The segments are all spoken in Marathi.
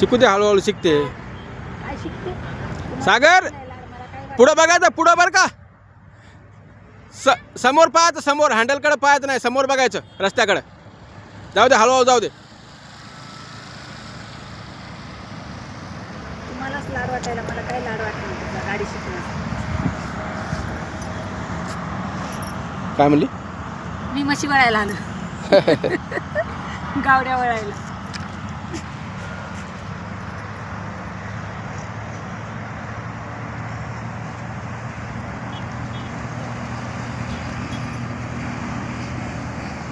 शिकू दे, हळूहळू शिकते. काय शिकते? सागर पुढं बघायचं, पुढं बरं का. समोर पाहायचं, समोर हँडलकडे पाहायचं नाही, समोर बघायचं रस्त्याकडे. जाऊ दे, हळूहळू जाऊ दे. तुम्हालाच लाड वाटायला, मला काय लाड वाटणार गाडी शिकण्याचा. काय म्हणली? मी म्हशी वळायला आलो. गावड्या वळायला.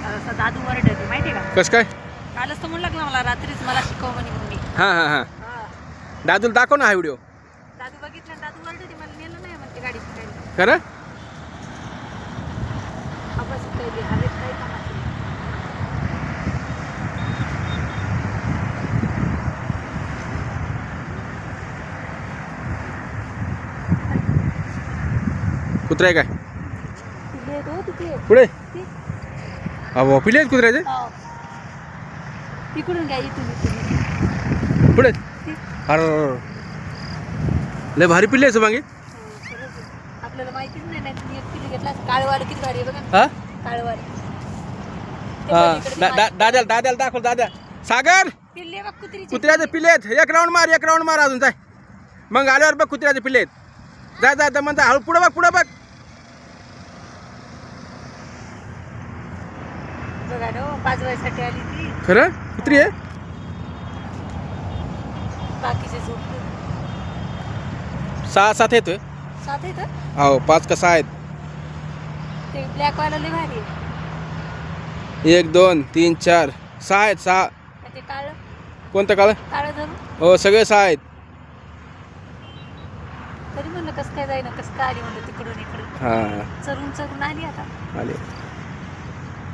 असा दादू वरडते माहितीये का? कसं काय? कालच तर म्हणू लागला मला, रात्रीच मला शिकव म्हणे मम्मी. हां हां हां, दादूला दाखव ना हा व्हिडिओ. दादू बघितलं, दादू वरडते, मला नेलं नाही म्हणते गाडी शिकायला. खरं? आपण शिकायली हवेत काही कामाची नाही. कुत्रा आहे काय तिथे येतो तिथे. पुढे? ती- अहो पिले आहेत कुत्र्याचे हो. तिकडून घ्या, इथून पुढे. ती- अरे लय भारी पिल्ले आहे मागे. खरंच आहे. आपल्याला माहितीच नाही, नाही तुम्ही एक पिल्ली घेतला. काळवाल किती भारी आहे बघा. हा काळवाल. दाद्याला दाद्याला दाखव, दाद्या. सागर पिल्ले बघ कुत्रीचे. कुत्र्याचे पिल्ले आहेत. एक राऊंड मार, एक राऊंड मार अजून. जाय मग आल्यावर बघ कुत्र्याचे पिल्ले आहेत. जा जा दमन जा, हळू पुढं बघ, पुढं बघ. बघा ना, 5 वर्षासाठी आली ती. खरं कुत्री आहे. बाकीचे झोपले. 6-7 आहेत. 7 आहेत हं? हो 5 का 6 आहेत. ते ब्लॅक वाला लय भारी आहे. 1 2 3 4 6 आहेत. 6. आणि ते काळं कोणतं काळ? काळं धरून. हो सगळे 6 आहेत. तरी म्हणलं कसं काय जाईना, कसं काय आली म्हणलं तिकडून इकडून. हां चरून चरून आली आता. आले.